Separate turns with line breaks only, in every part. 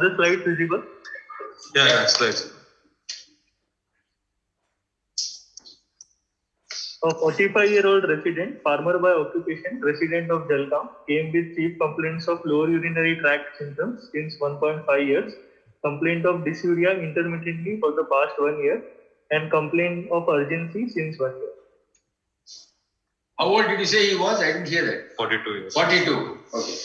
The slide visible?
Yeah, slides.
A 45-year-old resident, farmer by occupation, resident of Jalgaon, came with chief complaints of lower urinary tract symptoms since 1.5 years, complaint of dysuria intermittently for the past 1 year, and complaint of urgency since 1 year.
How old did you say he was? I didn't hear that.
42 years.
42. Okay.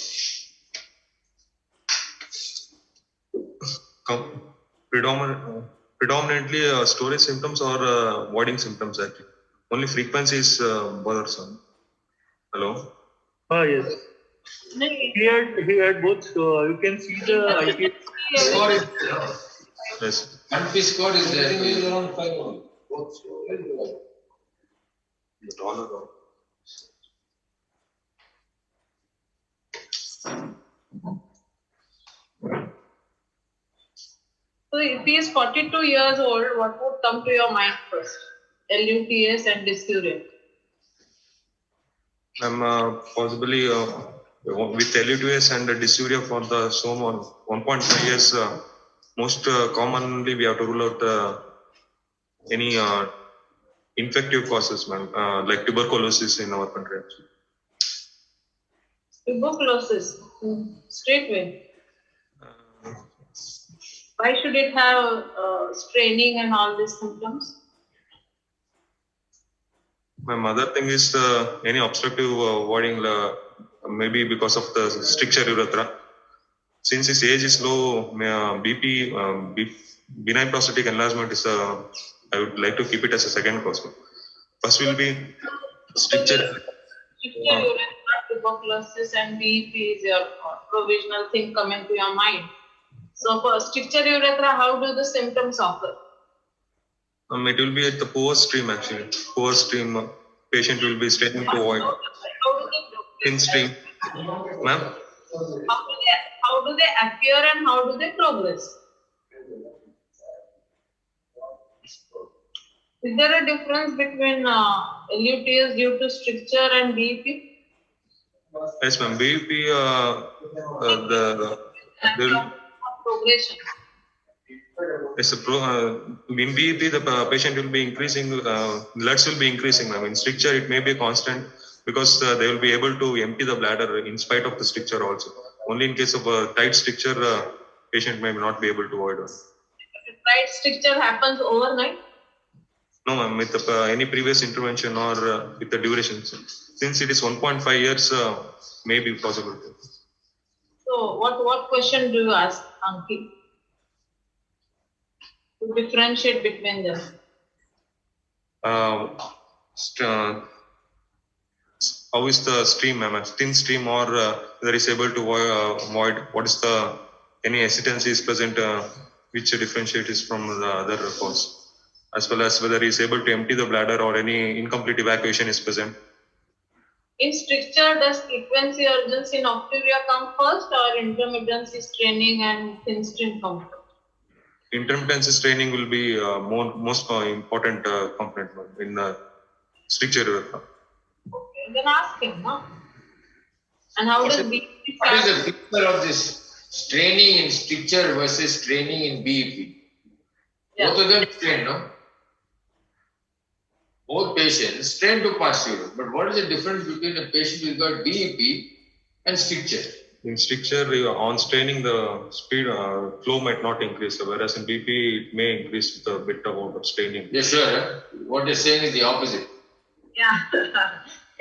Predominantly storage symptoms or voiding symptoms actually. Only frequency is bothersome. Hello?
Yes. He had both. So you can see the IP
Score is
Yes.
country score is there.
around 5 only.
So if he is 42 years old, what would come to your mind first? LUTS and dysuria.
I'm possibly with LUTS and dysuria for the SOM on 1.5 years. Most commonly, we have to rule out any infective causes, ma'am, like tuberculosis in our country.
Tuberculosis, straight away. Why should it have straining and all these symptoms?
My mother thing is any obstructive voiding, maybe because of the stricture urethra. Since his age is low, BP, benign prostatic enlargement is I would like to keep it as a second cause. First will be stricture.
Urethra, tuberculosis and BEP is your provisional thing coming to your mind. So for stricture urethra, how do the symptoms occur?
It will be at the poor stream actually. Poor stream patient will be straining to void.
How do they
Thin stream. Ma'am?
How do they appear and how do they progress? Is there a difference between LUTs due to stricture and BEP?
Yes, ma'am. BEP,
Progression.
Yes, in BEP, the patient will be increasing, bloods will be increasing, ma'am. In stricture, it may be constant because they will be able to empty the bladder in spite of the stricture also. Only in case of a tight stricture, patient may not be able to avoid one.
Tight stricture happens overnight?
No, ma'am, with any previous intervention or with the duration. Since it is 1.5 years, may be possible.
So, what question do you ask, Ankit? To differentiate between them?
How is the stream, ma'am? Thin stream or whether is able to void? What is the any hesitancy is present, which differentiates from the other cause? As well as whether he is able to empty the bladder or any incomplete evacuation is present.
In stricture, does frequency, urgency, and nocturia come first, or intermittency, straining, and thin stream come first?
Intermittency straining will be most important component in stricture urethra.
Okay, then ask him, no? And how does BEP
What is the picture of this straining in stricture versus straining in BEP?
Yeah.
Both of them strain, no? Both patients strain to posterior. But what is the difference between a patient who got BEP and stricture?
In stricture, on straining, the speed flow might not increase, whereas in BP, it may increase with a bit of straining.
Yes, sure. What they're saying is the opposite.
Yeah,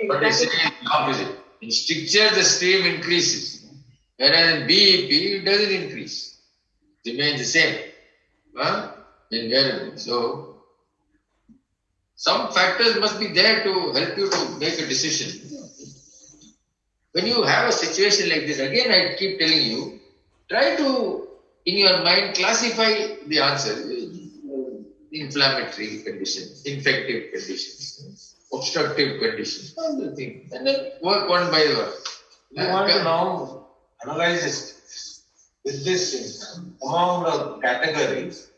What they're saying
exactly.
is the opposite. In stricture, the stream increases, whereas in BEP, it doesn't increase. It remains the same. Invariably. So, some factors must be there to help you to make a decision. When you have a situation like this, again I keep telling you, try to, in your mind, classify the answer. Inflammatory conditions, infective conditions, obstructive conditions, all the things. And then work one by one.
You want to now analyze this with this among the categories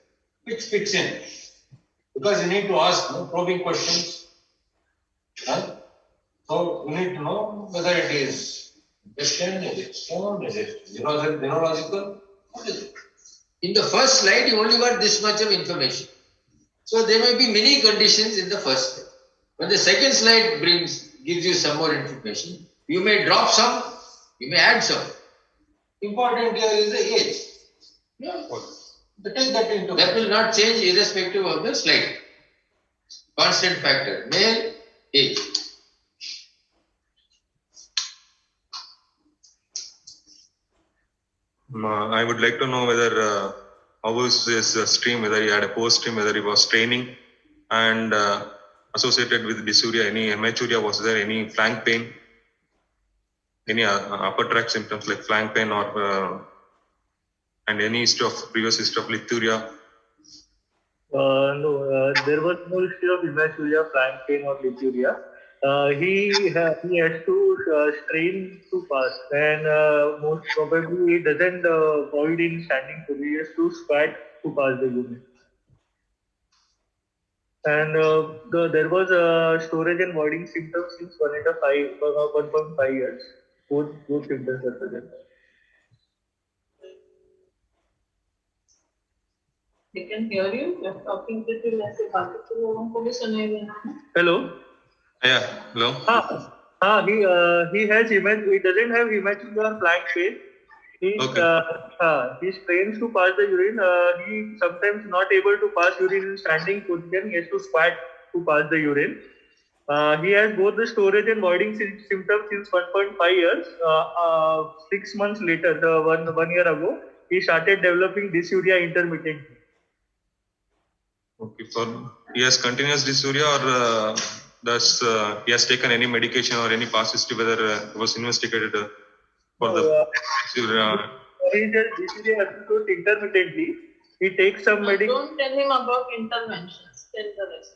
which fits in. Because you need to ask probing questions. So you need to know whether it is intestine, is it stone, is it neurological, what is it?
In the first slide, you only got this much of information. So there may be many conditions in the first slide. When the second slide gives you some more information, you may drop some, you may add some.
Important here is the age.
Yeah.
Take that into
That will not change irrespective of the slide. Constant factor, male, age.
I would like to know whether how was his stream, whether he had a post stream, whether he was training and associated with dysuria, any hematuria, was there any flank pain, any upper tract symptoms like flank pain or and any previous history of lithuria?
No, there was no history of hematuria, flank pain, or lithuria. He has to strain to pass, and most probably he doesn't void in standing position. He has to squat to pass the unit. And there was storage and voiding symptoms since 1.5 years. Both symptoms are present.
They can hear you. You're talking pretty less.
Hello.
Yeah, hello.
He has he doesn't have hematuria or flank pain. He strains to pass the urine. He sometimes not able to pass urine in standing position. He has to squat to pass the urine. He has both the storage and voiding symptoms since 1.5 years. 6 months later, 1 year ago, he started developing dysuria intermittently.
Okay, he has continuous dysuria or he has taken any medication or any past history, whether it was investigated for the dysuria?
He just dysuria episodes intermittently. He takes some medication.
Don't tell him about interventions. Tell the rest.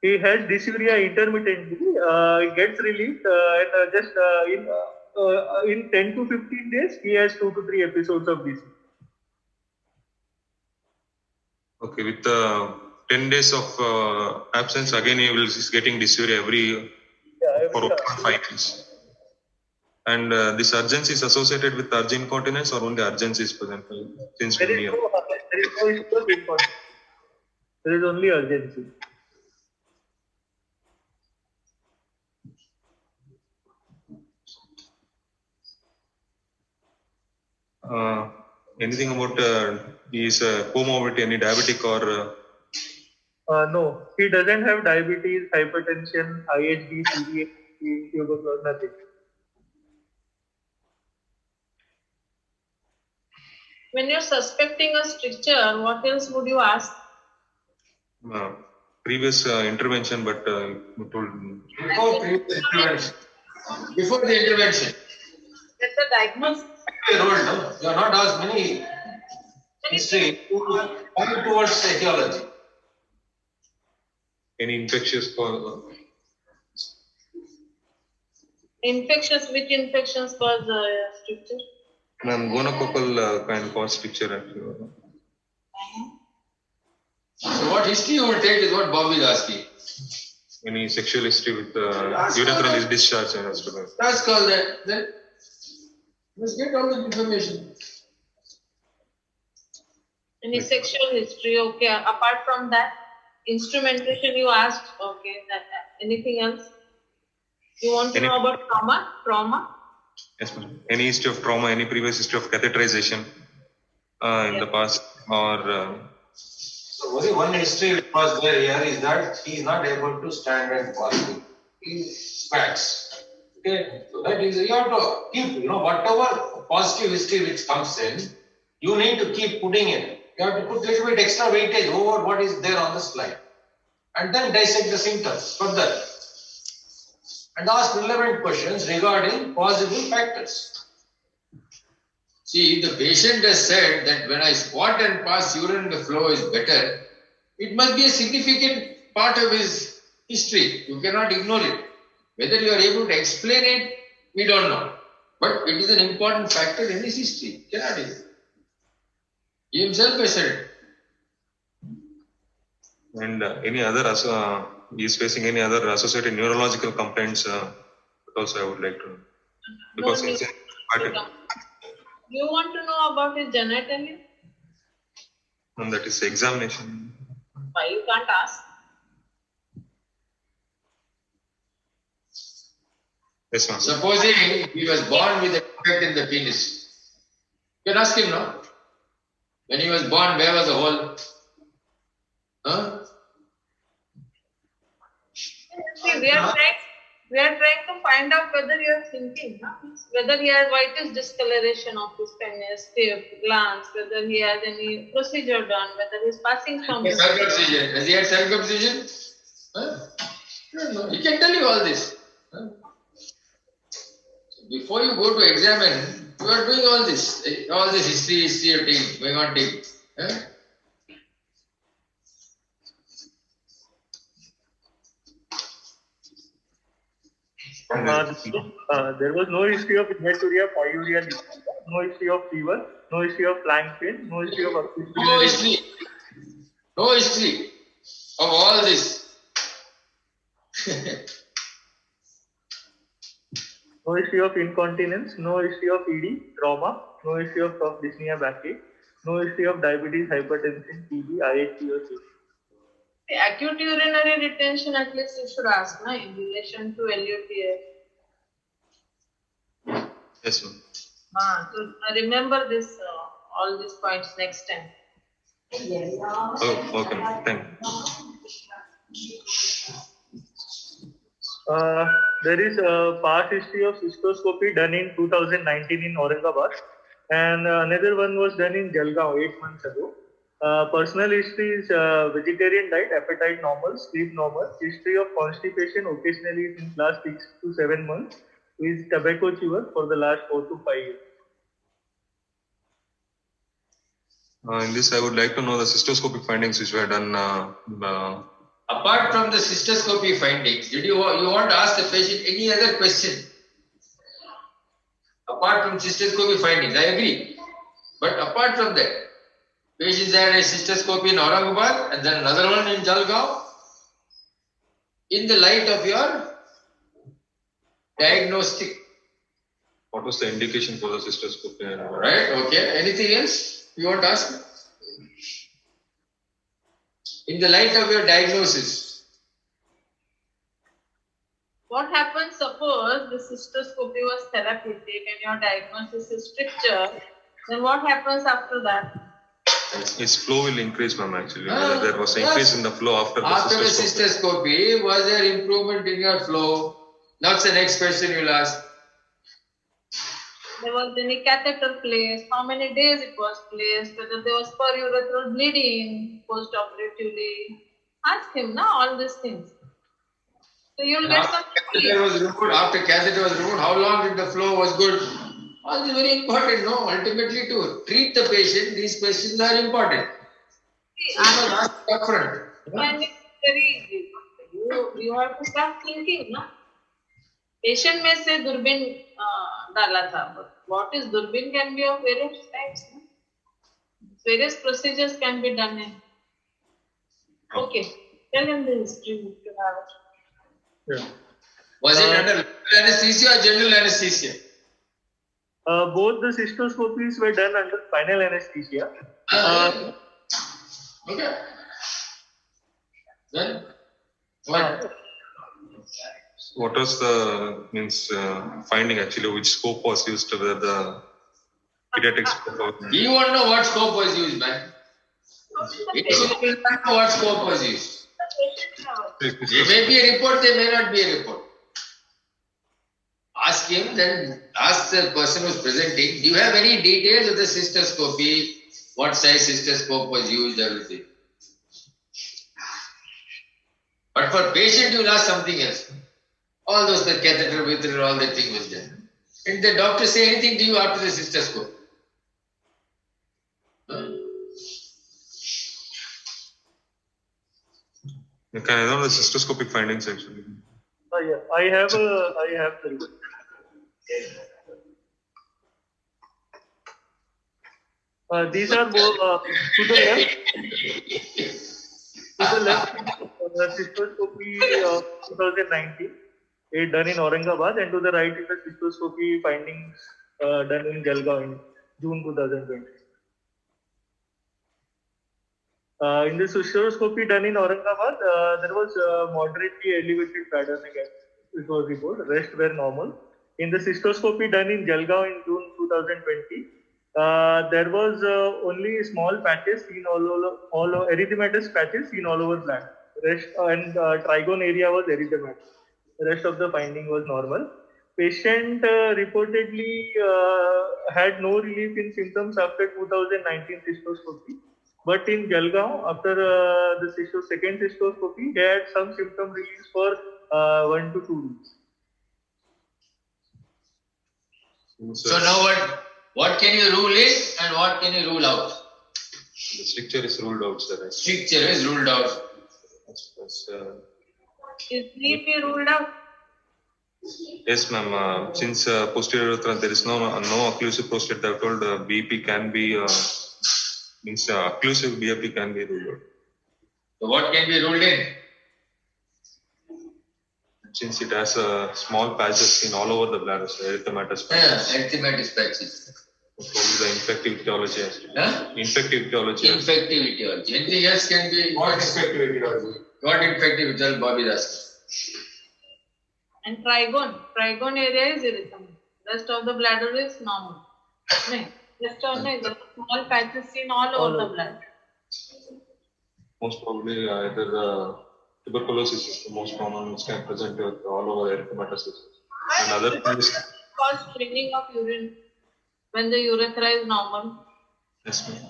He has dysuria intermittently. He gets relieved and in 10 to 15 days, he has 2 to 3 episodes of dysuria.
Okay, with 10 days of absence, again he is getting dysuria every for 5 years. And this urgency is associated with urgent incontinence or only urgency is present since 1 year?
There is no issue of incontinence. There is only urgency.
Anything about his comorbidity, any diabetic or?
No, he doesn't have diabetes, hypertension, IHD, CVA, tuberculosis, nothing.
When you're suspecting a stricture, what else would you ask?
Previous intervention, but you told
Before the intervention.
That's a diagnosis.
You are not asked many history only towards etiology.
any infectious cause?
Which infections cause stricture?
Gonococcal kind cause stricture actually.
So what history you will take is what Bob is asking.
Any sexual history with urethral discharge and stuff.
That's called that. Then let's get all the information.
Any sexual history, okay. Apart from that, instrumentation you asked, okay. Anything else? You want to know about trauma?
Yes, ma'am. Any history of trauma, any previous history of catheterization in the past or...
So only one history which was there here is that he is not able to stand and pass. He squats. Okay, so that is, you have to keep, whatever positive history which comes in, you need to keep putting in. You have to put a little bit extra weightage over what is there on the slide. And then dissect the symptoms further. And ask relevant questions regarding possible factors.
See, if the patient has said that when I squat and pass urine, the flow is better, it must be a significant part of his history. You cannot ignore it. Whether you are able to explain it, we don't know. But it is an important factor in his history. Cannot ignore. He himself has said it.
And any other, he is facing any other associated neurological complaints, also I would like to know. Because
You want to know about his genitalia?
And that is examination.
Why you can't ask?
Yes, ma'am.
Supposing he was born with a defect in the penis. You can ask him, no? When he was born, where was the hole? Huh?
See, we are trying to find out whether you are thinking, no? Whether he has whitish discoloration of his penis, stiff, glance, whether he has any procedure done, whether he is passing from his
Circumcision. Has he had circumcision? Huh? No. He can tell you all this. Huh? Before you go to examine, you are doing all this history of taking, going on taking. Huh?
There was no history of hematuria, pyuria, no history of fever, no history of flank pain, no history of acute
No history. No history of all this.
no history of incontinence, no history of ED, trauma, no history of cough, dyspnea, backache, no history of diabetes, hypertension, TB, IHT or C.
The acute urinary retention, at least you should ask, na, in relation to LUTF.
Yes, ma'am.
So remember this, all these points next time.
Oh, okay, ma'am. Thank you.
There is a past history of cystoscopy done in 2019 in Aurangabad, and another one was done in Jalgaon 8 months ago. Personal history is vegetarian diet, appetite normal, sleep normal, history of constipation occasionally in last 6 to 7 months, is tobacco chewer for the last 4 to 5 years.
In this, I would like to know the cystoscopic findings which were done.
Apart from the cystoscopy findings, did you want to ask the patient any other question? Apart from cystoscopy findings, I agree. But apart from that, patients had a cystoscopy in Aurangabad and then another one in Jalgaon. In the light of your diagnostic.
What was the indication for the cystoscopy?
Right, okay. Anything else you want to ask? In the light of your diagnosis.
What happens, suppose the cystoscopy was therapeutic and your diagnosis is stricture, then what happens after that?
Its flow will increase, ma'am, actually. There was an increase in the flow after the
cystoscopy. Was there improvement in your flow? That's the next question you'll ask.
There was any catheter placed, how many days it was placed, whether there was periurethral bleeding post-operatively. Ask him, now all these things. So you'll get some.
After catheter was removed, how long did the flow was good? All is very important, no? Ultimately, to treat the patient, these questions are important.
See,
ask upfront.
And it's very easy. You have to start thinking, no? Patient may say Durbin dala tha, but what is Durbin can be of various types. No? Various procedures can be done. Okay, tell him the history if you have it.
Yeah.
Was it under local anesthesia or general anesthesia?
Both the cystoscopies were done under spinal anesthesia.
Okay. Then what?
What was the finding actually? Which scope was used to the pediatric scope?
You won't know what scope was used, man. You will not know what scope was used. There may be a report, there may not be a report. Ask him, then ask the person who's presenting, do you have any details of the cystoscopy? What size cystoscope was used, everything. But for patient, you will ask something else. All those, the catheter with all that thing was done. Did the doctor say anything to you after the cystoscope?
Can I know the cystoscopic findings actually?
Yeah, I have the report. These are both to the left, cystoscopy of 2019, done in Aurangabad, and to the right is the cystoscopy findings done in Jalgaon in June 2020. In the cystoscopy done in Aurangabad, there was moderately elevated bladder neck, it was reported. Rest were normal. In the cystoscopy done in Jalgaon in June 2020, there was only small patches seen all over erythematous patches seen all over bladder. Rest and trigone area was erythematous. The rest of the finding was normal. Patient reportedly had no relief in symptoms after 2019 cystoscopy. But in Jalgaon, after the second cystoscopy, he had some symptom release for 1 to 2 weeks.
So now what can you rule in and what can you rule out?
The stricture is ruled out, sir.
Stricture is ruled out.
That's,
Is sleep ruled out?
yes, ma'am. Since posterior urethra, there is no occlusive prostate, they have told BP can be, means occlusive BFP can be ruled out.
So what can be ruled in?
Since it has small patches in all over the bladder, so erythematous patches.
Erythematous patches.
Probably the infective etiology has to be.
Huh?
Infective etiology.
Infective etiology. Anything else can be?
What infective etiology?
What infective etiology? Bobby asking.
And trigone area is erythematous. Rest of the bladder is normal. No, rest of the small patches seen all over the bladder.
Most probably either tuberculosis is the most common, which can present with all over erythematosis. And other things.
Cause staining of urine when the urethra is normal.
Yes, ma'am.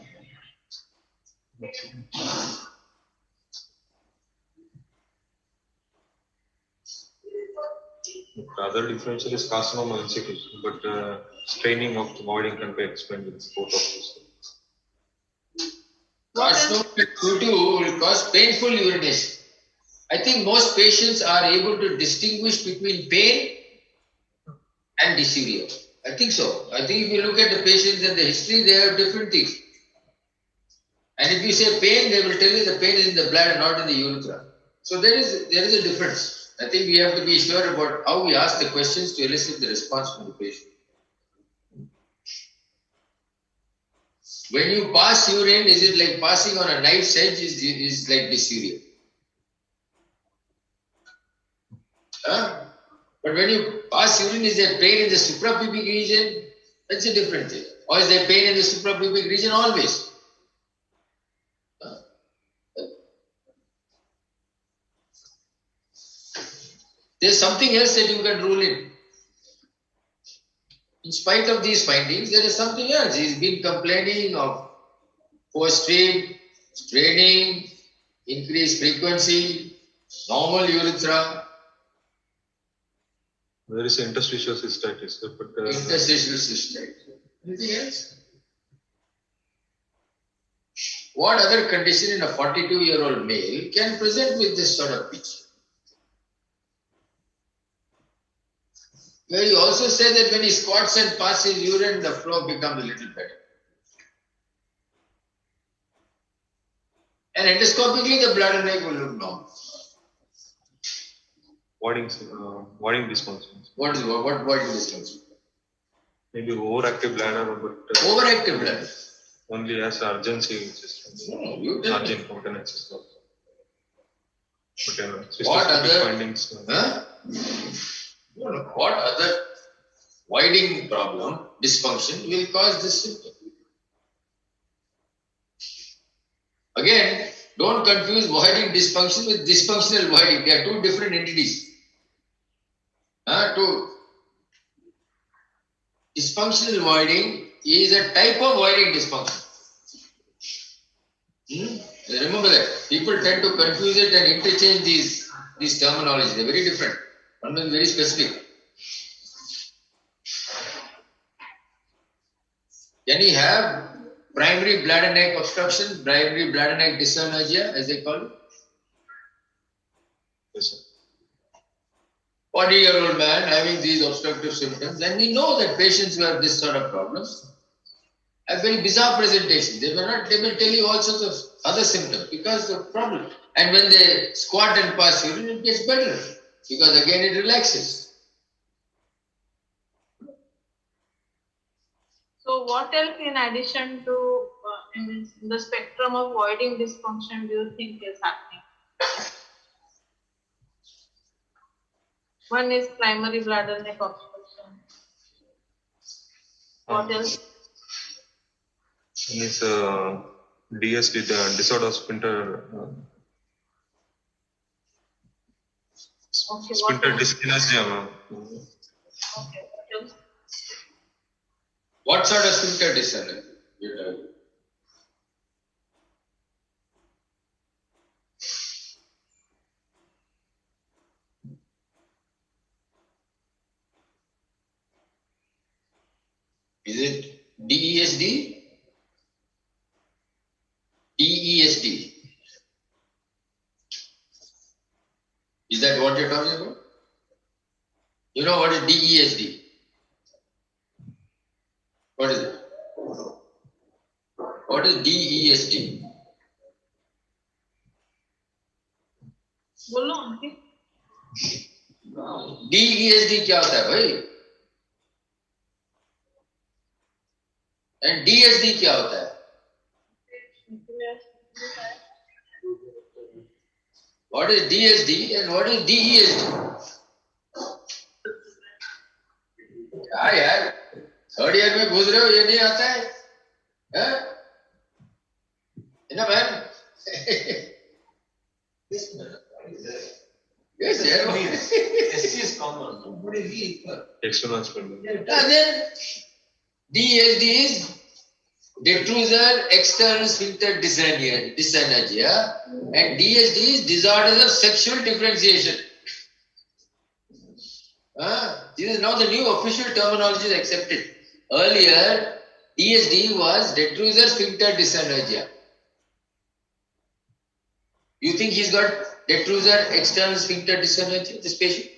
The other differential is carcinoma insipid, but straining of the voiding can be explained with both of these things.
Carcinoma will cause painful urination. I think most patients are able to distinguish between pain and dysuria. I think so. I think if you look at the patients and the history, they have different things. And if you say pain, they will tell you the pain is in the bladder, not in the urethra. So there is a difference. I think we have to be sure about how we ask the questions to elicit the response from the patient. When you pass urine, is it like passing on a knife's edge? Is like dysuria. Huh? But when you pass urine, is there pain in the suprapubic region? That's a different thing. Or is there pain in the suprapubic region always? There's something else that you can rule in. In spite of these findings, there is something else. He's been complaining of post-stream, straining, increased frequency, normal urethra.
There is interstitial cystitis, but
Interstitial cystitis. Anything else? What other condition in a 42-year-old male can present with this sort of picture? Where you also say that when he squats and passes urine, the flow becomes a little better. And endoscopically, the bladder neck will look normal.
voiding dysfunction.
What voiding dysfunction?
Maybe overactive bladder, but
Overactive bladder.
only as urgency system.
No, you tell me.
Urgent continence system. But
What
cystoscopic
other?
findings.
Huh? No, no. What other voiding problem, dysfunction will cause this symptom? Again, don't confuse voiding dysfunction with dysfunctional voiding. They are two different entities. Dysfunctional voiding is a type of voiding dysfunction. Remember that. People tend to confuse it and interchange these terminologies. They are very different. One is very specific. Can he have primary bladder neck obstruction, primary bladder neck dyssynergia, as they call it?
Yes, sir.
40-year-old man having these obstructive symptoms, and we know that patients who have this sort of problems have very bizarre presentation. They will tell you all sorts of other symptoms because of the problem. And when they squat and pass urine, it gets better because again it relaxes.
So what else in addition to in the spectrum of voiding dysfunction do you think is happening? One is primary bladder neck obstruction. What else?
Is DSD, the disorder sphincter,
Okay, what
sphincter
else?
dyskinesia, ma'am.
Okay, what else?
What sort of sphincter disorder? You tell me. Is it DESD? DESD? Is that what you're talking about? You know what is DESD? What is it? What is DESD?
बोलो अंकित.
DESD क्या होता है भाई? And DSD क्या होता है? What is DSD and what is DESD? क्या यार? थर्ड ईयर में घुस रहे हो, ये नहीं आता है? हैं? है ना ma'am? Yes,
SC is common. Nobody weak.
External sphincter.
and then DSD is detrusor external sphincter dyssynergia, and DSD is disorders of sexual differentiation. This is now the new official terminology is accepted. Earlier, DSD was detrusor sphincter dyssynergia. You think he's got detrusor external sphincter dyssynergia, this patient?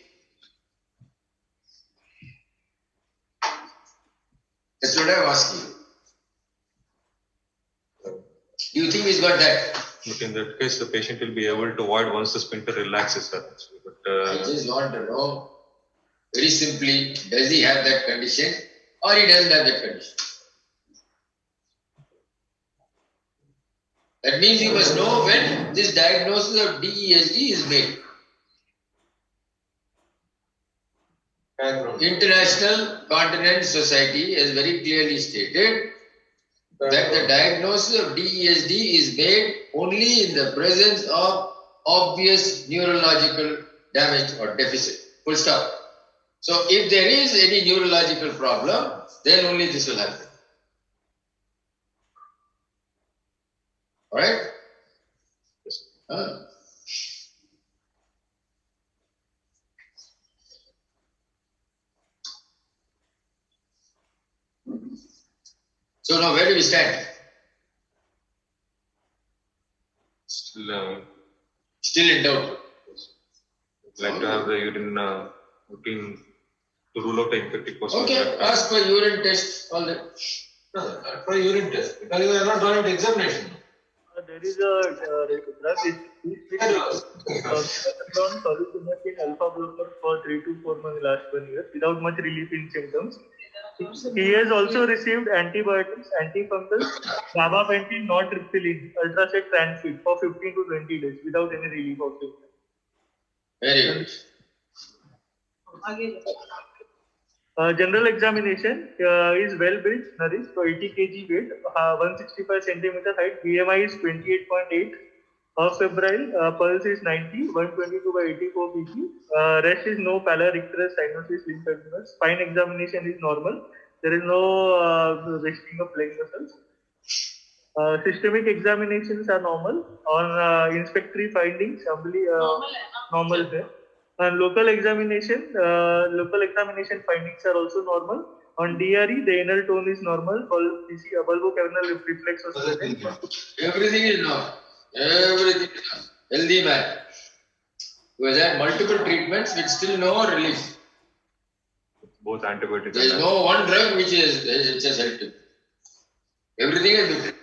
That's what I'm asking you. Do you think he's got that?
But in that case, the patient will be able to avoid once the sphincter relaxes, sir. But
I just want to know, very simply, does he have that condition or he doesn't have that condition? That means you must know when this diagnosis of DESD is made.
Background.
International Continence Society has very clearly stated that the diagnosis of DESD is made only in the presence of obvious neurological damage or deficit. Full stop. So if there is any neurological problem, then only this will happen. Alright? So now where do we stand?
still,
Still in doubt.
like to have the urine routine to rule out the infected cause.
Okay, ask for urine test, all that.
No, not for urine test, because you are not done with examination.
There is a drug soliflumakin alpha blocker for 3 to 4 months last 1 year without much relief in symptoms. He has also received antibiotics, antifungals, gabapentin, nortriptyline, Ultrasec Transfit for 15 to 20 days without any relief of symptoms.
Very good.
आगे.
General examination is well built, nourished, so 80 kg weight, 165 centimeter height, BMI is 28.8, febrile, pulse is 90, 122 by 84 pp. Rest is no pallor, icterus, cyanosis, lymphadenous. Spine examination is normal. There is no resting of leg muscles. Systemic examinations are normal. On inspectory findings,
Normal है ना?
normal है. And local examination findings are also normal. On DRE, the anal tone is normal. Bulbocavernar reflex was present.
Everything is normal. Everything is normal. Healthy man. Who has had multiple treatments with still no relief.
Both antibiotics.
There is no one drug which has helped him. Everything is different.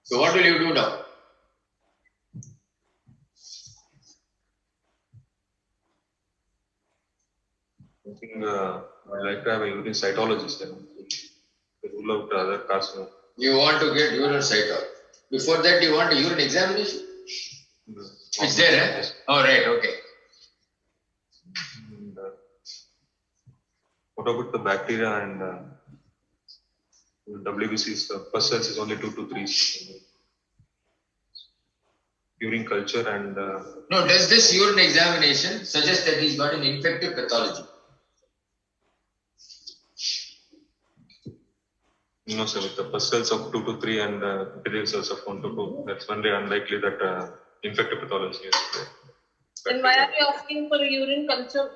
So what will you do now?
I think I'd like to have a urine cytologist then. rule out other carcinoma.
You want to get urine cycle. Before that, you want a urine examination? It's there, eh?
Yes.
Oh, right, okay.
And, what about the bacteria and WBC's first cells is only 2 to 3 urine culture and
No, does this urine examination suggest that he's got an infective pathology?
no, sir, with the first cells of 2 to 3 and epithelial cells of 1 to 2, that's very unlikely that infective pathology is there.
Then why are you asking for a urine culture?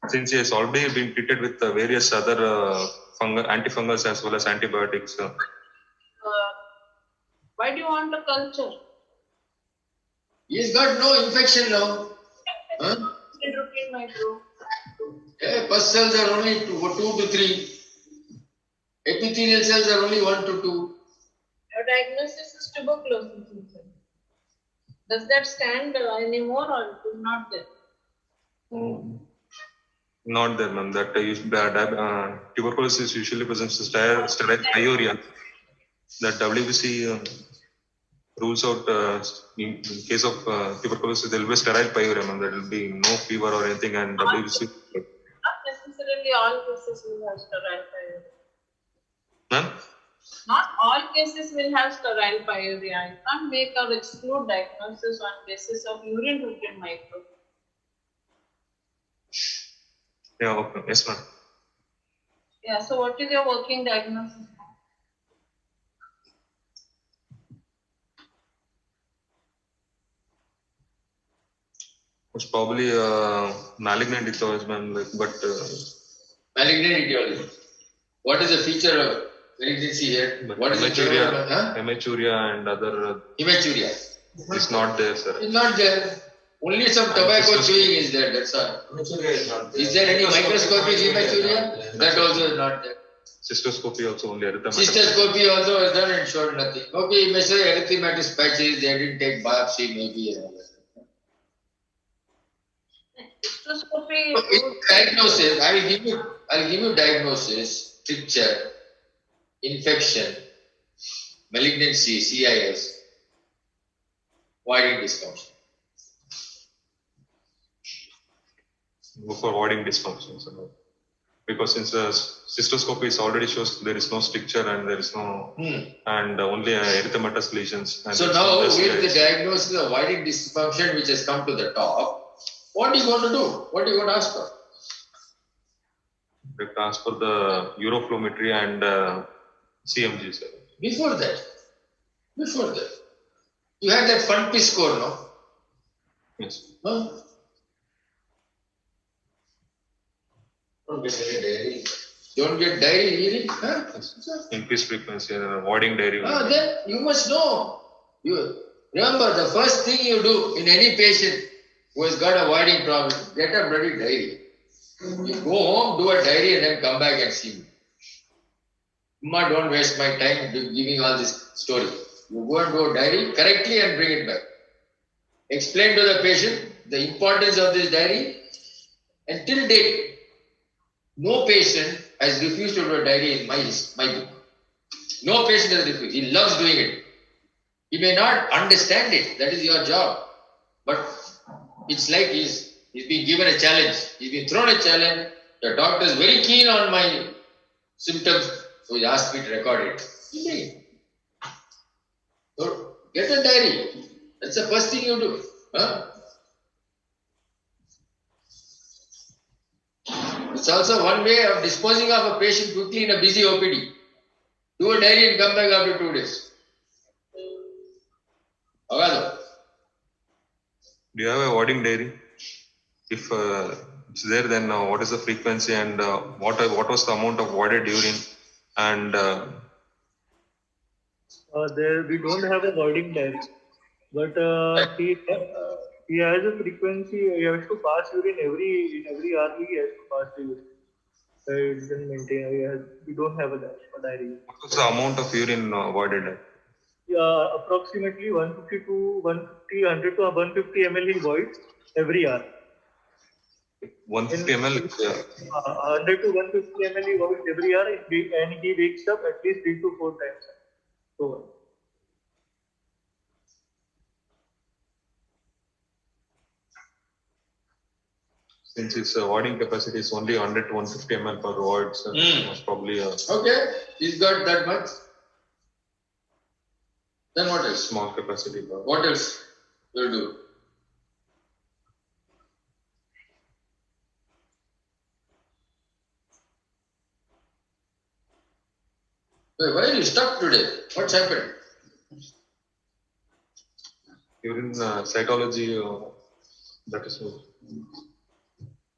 Since he has already been treated with various other antifungals as well as antibiotics.
Why do you want a culture?
He's got no infection now. Huh?
Routine micro.
Pus cells are only 2 to 3. Epithelial cells are only 1 to 2.
Your diagnosis is tuberculosis. Does that stand anymore or it is not there?
Not there, ma'am. That tuberculosis usually presents sterile pyuria. That WBC rules out in case of tuberculosis, there will be sterile pyuria, ma'am. There will be no fever or anything, and WBC.
Not necessarily all cases will have sterile pyuria.
Ma'am?
Not all cases will have sterile pyuria. You can't make or exclude diagnosis on basis of urine routine micro.
Yeah, okay. Yes, ma'am.
Yeah, so what is your working diagnosis?
It's probably malignant etiology, ma'am. But
Malignant etiology. What is the feature of malignancy here? What is
hematuria and other
hematuria.
is not there, sir.
It's not there. Only some tobacco chewing is there, that's all. Is there any microscopic hematuria? That also is not there.
Cystoscopy also only erythematous.
Cystoscopy also was done and showed nothing. Okay, you may say erythematous patches, they didn't take biopsy maybe.
Cystoscopy.
Diagnosis, I'll give you diagnosis, picture, infection, malignancy, CIS, voiding dysfunction.
Go for voiding dysfunction, sir. Because since the cystoscopy already shows there is no stricture and there is no and only erythematous lesions. And
so now with the diagnosis of voiding dysfunction which has come to the top, what are you going to do? What are you going to ask for?
They ask for the uroflowmetry and CMG, sir.
Before that, you had that fun piece score, no?
Yes.
Huh? Don't get any diary. Don't get diary really? Huh?
Increased frequency and avoiding diary.
Then you must know. You remember the first thing you do in any patient who has got a voiding problem, get a bloody diary. You go home, do a diary and then come back and see me. Ma, don't waste my time giving all this story. You go and do a diary correctly and bring it back. Explain to the patient the importance of this diary. Until date, no patient has refused to do a diary in my book. No patient has refused. He loves doing it. He may not understand it. That is your job. But it's like he's been given a challenge. He's been thrown a challenge. The doctor is very keen on my symptoms. So he asked me to record it. He did. So get a diary. That's the first thing you do. Huh? It's also one way of disposing of a patient quickly in a busy OPD. Do a diary and come back after 2 days. Agado.
Do you have a voiding diary? If it's there, then what is the frequency and what was the amount of voided urine? And
there we don't have a voiding diary, but he has a frequency. He has to pass urine in every hour. He has to pass the urine. It doesn't maintain. We don't have a diary.
what was the amount of urine voided?
Yeah, approximately 150 to 150 ml he voids every hour.
150 ml.
100 to 150 ml he works every hour and he wakes up at least 3 to 4 times. So,
Since its warding capacity is only 100 to 150 ml per ward, so most probably a
Okay, he's got that much. Then what else?
small capacity.
What else will do? Wait, why are you stuck today? What's happened?
Urine cytology, that is what.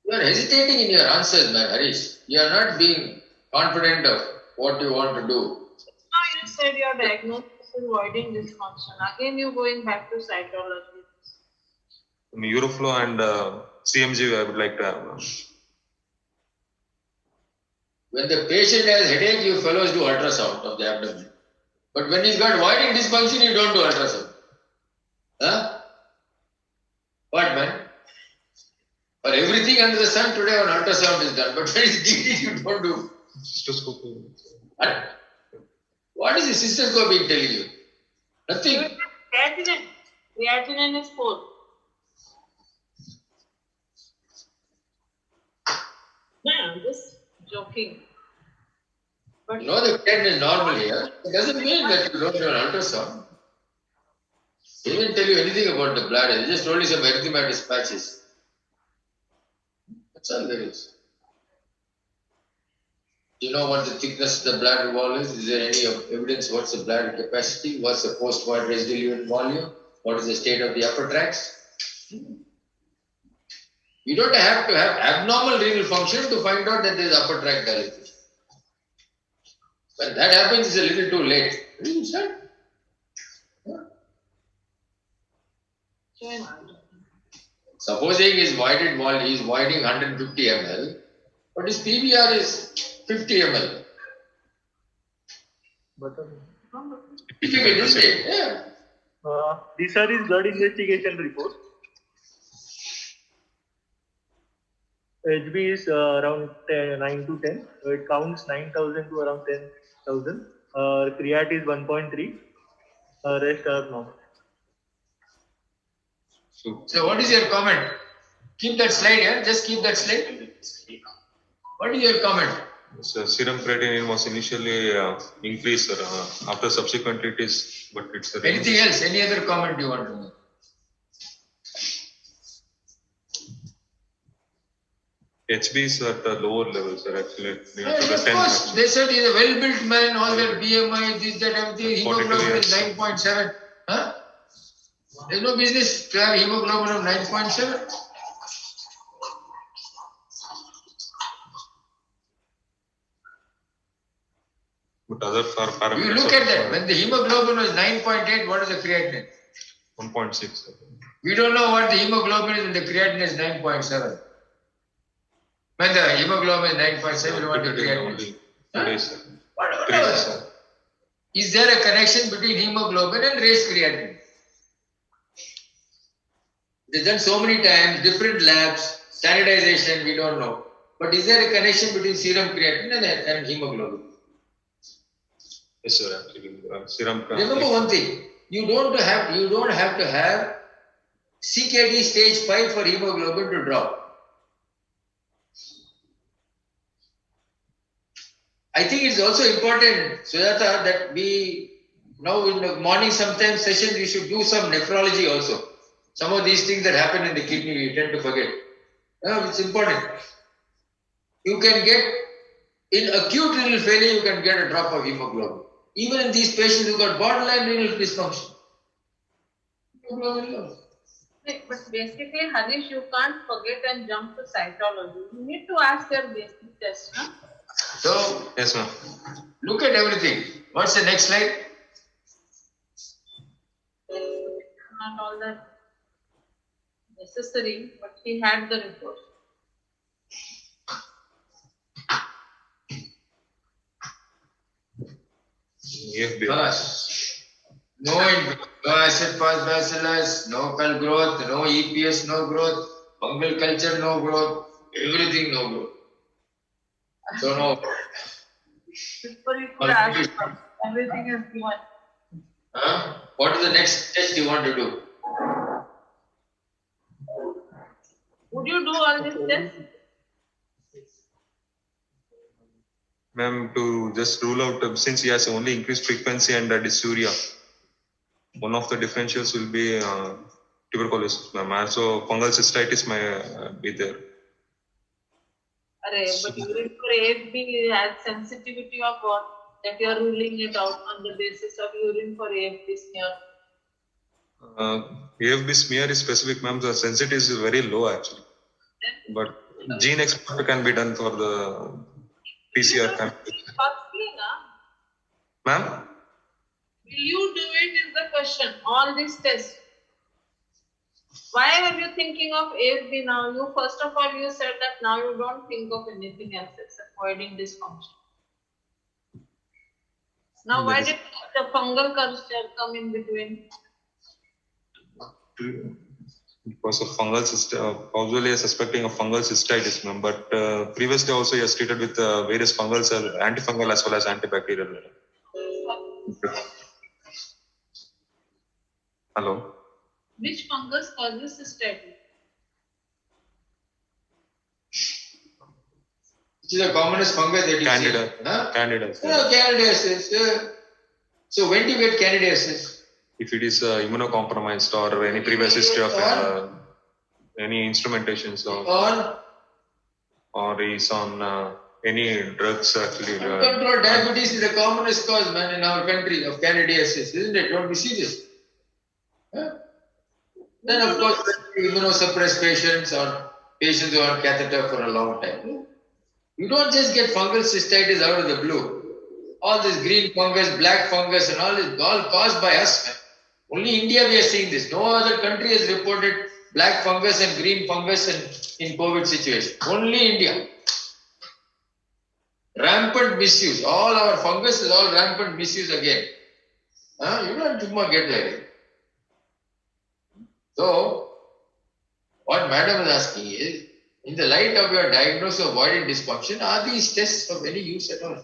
You are hesitating in your answers, man, Harish. You are not being confident of what you want to do.
Now you said your diagnosis is voiding dysfunction. Again, you're going back to cytology.
Euroflow and CMG, I would like to have.
When the patient has headache, you fellows do ultrasound of the abdomen. But when he's got voiding dysfunction, you don't do ultrasound. Huh? What, man? For everything under the sun today, an ultrasound is done. But when it's DD, you don't do.
Cystoscopy.
What is the cystoscopy telling you? Nothing.
Creatinine. Creatinine is 4. No, I'm just joking. But
You know the creatinine is normal here. It doesn't mean that you don't do an ultrasound. They didn't tell you anything about the bladder. They just told you some erythematous patches. That's all there is. Do you know what the thickness of the bladder wall is? Is there any evidence what's the bladder capacity? What's the post-void residual volume? What is the state of the upper tracts? You don't have to have abnormal renal function to find out that there is upper tract dilatation. When that happens, it's a little too late. Supposing his voided wall, he is voiding 150 ml, but his PVR is 50 ml.
but
Difficult, isn't it? Yeah.
these are his blood investigation reports. HB is around 9 to 10. It counts 9,000 to around 10,000. Creat is 1.3. Rest are normal.
So what is your comment? Keep that slide here. Just keep that slide. What is your comment?
So serum creatinine was initially increased, after subsequently it is, but it's the
Anything else? Any other comment you want to make?
HB is at the lower level, sir, actually. Near
Yeah,
to the
of
10
course,
actually.
they said he's a well-built man, all their BMI, this, that, everything. Hemoglobin is 9.7. Huh? There's no business to have hemoglobin of 9.7.
But other parameters.
You look at that. When the hemoglobin was 9.8, what is the creatinine?
1.6. Sir.
We don't know what the hemoglobin is when the creatinine is 9.7. When the hemoglobin is 9.7, what the creatinine is?
Today, sir.
What
Three, sir.
Is there a connection between hemoglobin and raised creatinine? They've done so many times, different labs, standardization, we don't know. But is there a connection between serum creatinine and hemoglobin?
Yes, sir, actually. Serum.
Remember one thing, you don't have to have CKD stage 5 for hemoglobin to drop. I think it's also important, Sujata, that we now in the morning sometimes session we should do some nephrology also. Some of these things that happen in the kidney we tend to forget. It's important. You can get, in acute renal failure, you can get a drop of hemoglobin. Even in these patients who got borderline renal dysfunction. Hemoglobin low.
but basically, Harish, you can't forget and jump to cytology. You need to ask your basic test, no?
So,
Yes, ma'am.
look at everything. What's the next slide?
Not all that necessary, but he had the report.
EFB.
No acid fast bacillus, no cell growth, no EPS, no growth, fungal culture, no growth. Everything no go. So no.
Before you could ask, everything is given.
What is the next test you want to do?
Would you do all these tests?
Ma'am, to just rule out, since he has only increased frequency and dysuria, one of the differentials will be tuberculosis, ma'am. Also, fungal cystitis might be there.
But urine for AFB has sensitivity of what? That you are ruling it out on the basis of urine for AFB smear.
AFB smear is specific, ma'am. The sensitivity is very low actually. But gene export can be done for the PCR. Ma'am?
Will you do it is the question. All these tests. Why are you thinking of AFB now? You first of all you said that now you don't think of anything else except avoiding dysfunction. Now why did the fungal culture come in between?
Because of fungal cystitis, probably suspecting of fungal cystitis, ma'am. But previously also he has treated with various fungals, antifungal as well as antibacterial. Hello?
Which fungus causes cystitis?
Which is the commonest fungus that you
Candida.
see? Huh?
Candida.
No, candidiasis. So when do you get candidiasis?
If it is immunocompromised or any previous history of any instrumentations or is on any drugs actually.
Uncontrolled diabetes is the commonest cause, man, in our country of candidiasis, isn't it? Don't we see this? Huh? Then of course, immunosuppressed patients or patients who are on catheter for a long time. You don't just get fungal cystitis out of the blue. All this green fungus, black fungus and all is all caused by us, man. Only India we are seeing this. No other country has reported black fungus and green fungus in COVID situation. Only India. Rampant misuse. All our fungus is all rampant misuse again. You don't get like it. So, what madam is asking is, in the light of your diagnosis of voiding dysfunction, are these tests of any use at all?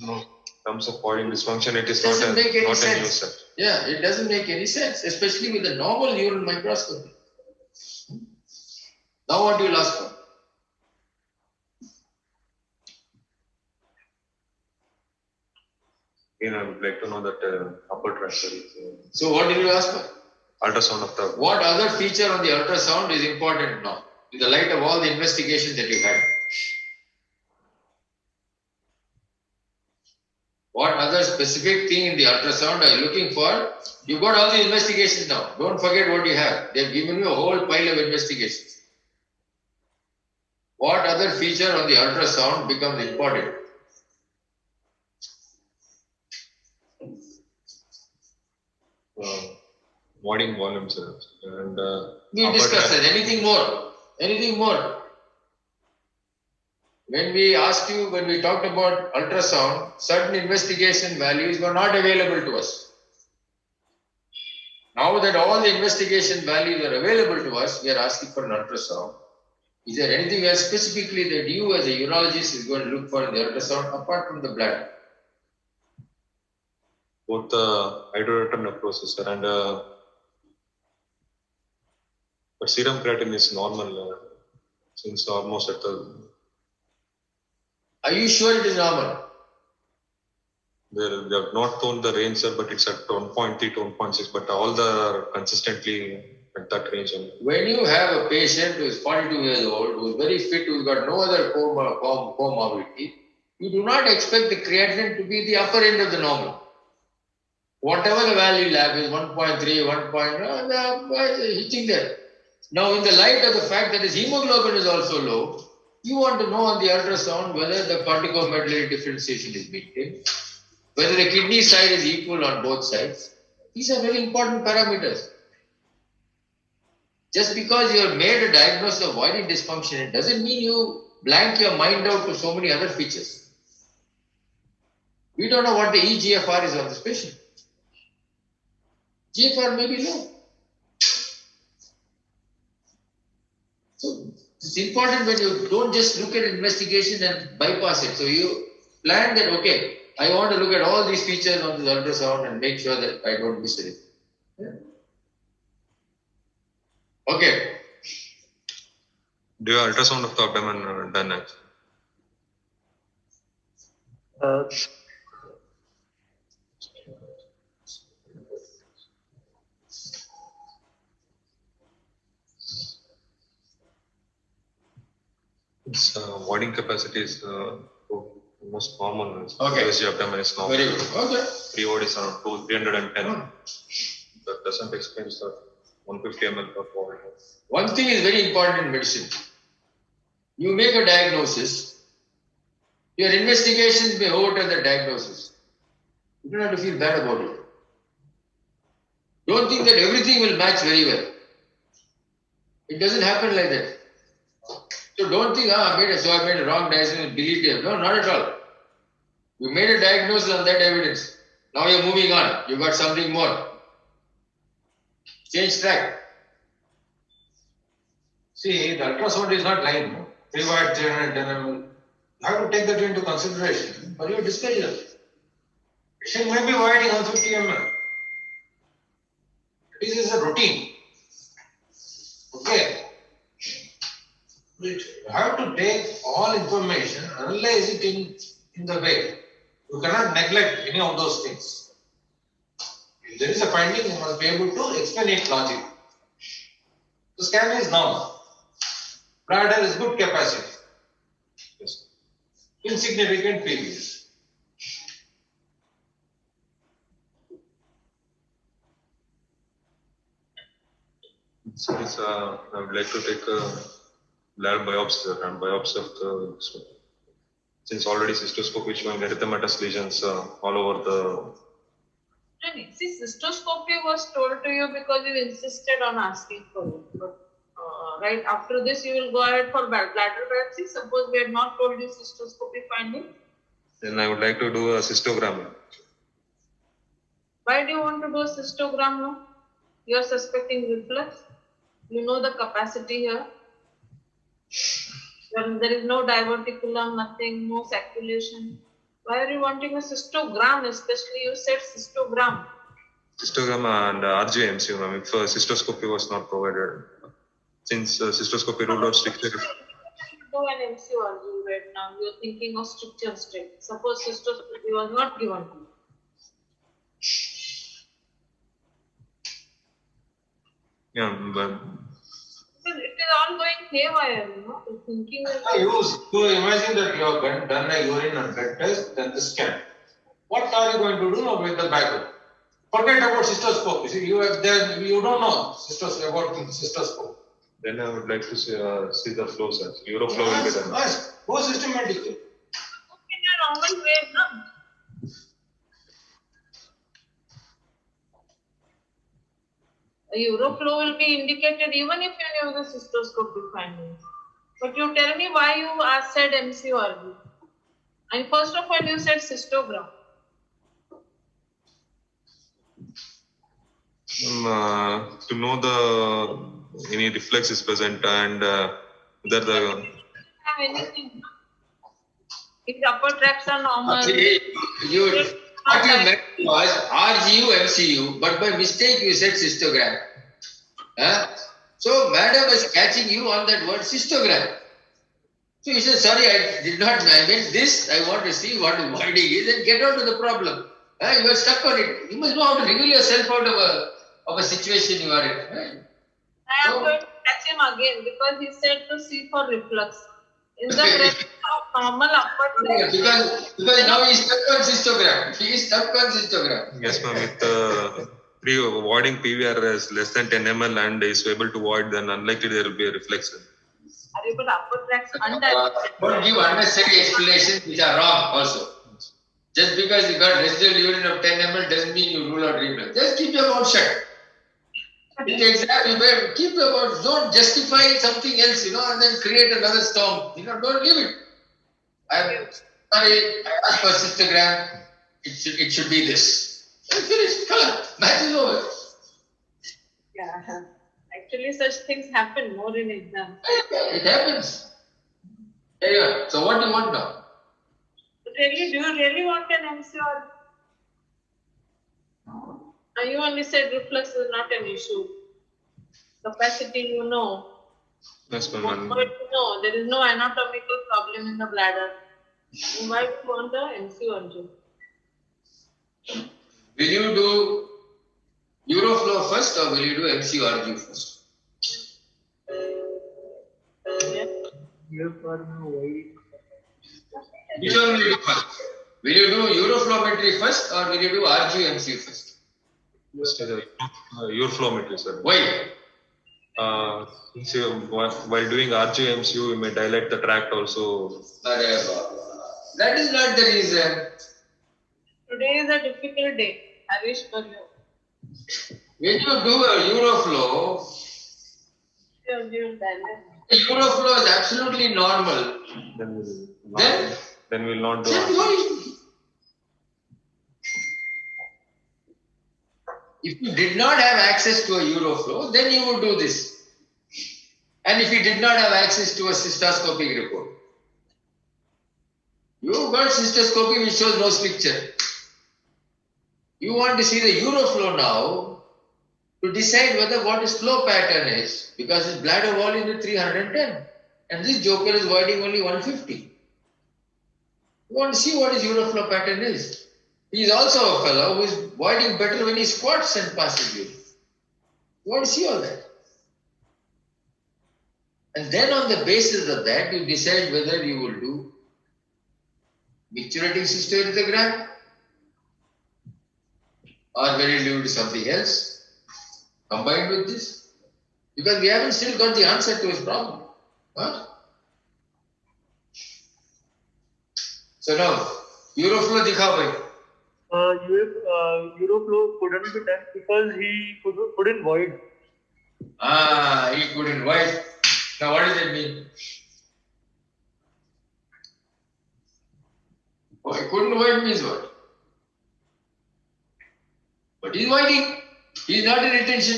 No. In terms of voiding dysfunction, it is
doesn't make any
not
sense.
a use.
Yeah, it doesn't make any sense, especially with the normal urine microscopy. Now what do you ask for?
Again, I would like to know that upper tract.
So what did you ask for?
Ultrasound of the.
What other feature on the ultrasound is important now, in the light of all the investigations that you had? What other specific thing in the ultrasound are you looking for? You got all the investigations now. Don't forget what you have. They've given you a whole pile of investigations. What other feature on the ultrasound becomes important?
Voiding volumes and
we discussed that. Anything more? Anything more? When we asked you, when we talked about ultrasound, certain investigation values were not available to us. Now that all the investigation values are available to us, we are asking for an ultrasound. Is there anything else specifically that you as a urologist is going to look for in the ultrasound apart from the blood?
Both the hydroretin necrosis and but serum creatinine is normal since almost at the.
Are you sure it is normal?
They have not told the range, sir, but it's at 1.3 to 1.6, but all are consistently at that range.
When you have a patient who is 42 years old, who is very fit, who has got no other comorbidity, you do not expect the creatinine to be the upper end of the normal. Whatever the value lab is, 1.3, 1.0, hitting there. Now, in the light of the fact that his hemoglobin is also low, you want to know on the ultrasound whether the corticomedullary differentiation is maintained, whether the kidney side is equal on both sides. These are very important parameters. Just because you have made a diagnosis of voiding dysfunction, it doesn't mean you blank your mind out to so many other features. We don't know what the eGFR is on this patient. GFR may be low. So it's important when you don't just look at investigation and bypass it. So you plan that, okay, I want to look at all these features on the ultrasound and make sure that I don't miss it. Yeah. Okay.
Do you ultrasound of the abdomen done actually?
Uh,
Its voiding capacity is most common.
Okay.
USG abdomen is normal.
Very good. Okay.
Pre-void is around 310. That doesn't explain the 150 ml per void.
One thing is very important in medicine. You make a diagnosis. Your investigations may overturn the diagnosis. You don't have to feel bad about it. Don't think that everything will match very well. It doesn't happen like that. So don't think, I made a wrong diagnosis, delete it. No, not at all. You made a diagnosis on that evidence. Now you're moving on. You got something more. Change track.
See, the ultrasound is not lying. No? 3 watt, 310 ml. You have to take that into consideration for your discussion. Patient may be voiding 150 ml. This is a routine. Okay. You have to take all information, analyze it in the way. You cannot neglect any of those things. If there is a finding, you must be able to explain it logically. The scan is normal. Bladder is good capacity.
Yes.
Insignificant periods.
So this, I would like to take a lab biopsy and biopsy of the, since already cystoscopy is showing erythematous lesions all over the.
See, cystoscopy was told to you because you insisted on asking for it. But right after this, you will go ahead for bladder biopsy. Suppose we had not told you cystoscopy finding.
Then I would like to do a cystogram.
Why do you want to do a cystogram now? You are suspecting reflux. You know the capacity here. There is no diverticulum, nothing, no circulation. Why are you wanting a cystogram? Especially you said cystogram.
Cystogram and RGMC, ma'am, if cystoscopy was not provided. Since cystoscopy ruled out strictly.
Do an MCRG right now. You are thinking of stricture state. Suppose cystoscopy was not given to you.
Yeah, but
It is all going haywire, you know. The thinking is.
You imagine that you have done a urine and blood test, then the scan. What are you going to do now with the background? Forget about cystoscope. You see, you don't know about cystoscope.
then I would like to see the flow cells. Euroflow will be done.
Yes, go systematically.
In a normal way, no? A Euroflow will be indicated even if you knew the cystoscopy findings. But you tell me why you said MCRG. And first of all, you said cystogram.
To know any reflex is present and whether the
Have anything. If the upper tracts are normal.
What you meant was RGU, MCU, but by mistake you said cystogram. So madam was catching you on that word cystogram. So you said, sorry, I did not, I meant this, I want to see what the voiding is and get out of the problem. You are stuck on it. You must know how to wriggle yourself out of a situation you are in. Right?
I am going to catch him again because he said to see for reflux. In the presence of normal upper tract.
Because now he is stuck on cystogram. He is stuck on cystogram.
yes, ma'am, with voiding PVR is less than 10 ml and is able to void, then unlikely there will be a reflex.
But upper tracts undilated.
Don't give unnecessary explanations which are wrong also. Just because you got residual urine of 10 ml doesn't mean you rule out reflux. Just keep your mouth shut. In the exam, keep your mouth, don't justify something else, and then create another storm. Don't leave it. I'm sorry, I asked for cystogram. It should be this. Finish. Match is over.
Yeah, I Actually, such things happen more in exams.
It happens. Anyway, so what do you want now?
Really, do you really want an MC or you only said reflux is not an issue? Capacity, you know.
That's my
But
man.
no, there is no anatomical problem in the bladder. Why do you want the MC only?
Will you do Euroflow first or will you do MCRG first?
Yeah.
Here for now, why?
Which one will you do first? Will you do Euroflowmetry first or will you do RGMC first?
First is your flowmetry, sir.
Why?
Since while doing RGMCU, you may dilate the tract also.
That is not the reason.
Today is a difficult day. I wish for you.
When you do a Euroflow,
You'll balance.
Euroflow is absolutely normal.
Then we'll not do
Then
RGMCU.
why? If you did not have access to a Euroflow, then you would do this. And if you did not have access to a cystoscopic report, you got cystoscopy which shows no stricture. You want to see the Euroflow now to decide whether what his flow pattern is, because his bladder volume is 310 and this joker is voiding only 150. You want to see what his Euroflow pattern is. He is also a fellow who is voiding better when he squats and passes urine. You want to see all that. And then on the basis of that, you decide whether you will do micturating cystoarithrogram or whether you do something else combined with this. Because we haven't still got the answer to his problem. Huh? So now, Euroflow dikhao bhai.
Euroflow couldn't be done because he couldn't void.
He couldn't void. Now what does that mean? Oh, he couldn't void means what? But he's voiding. He's not in retention.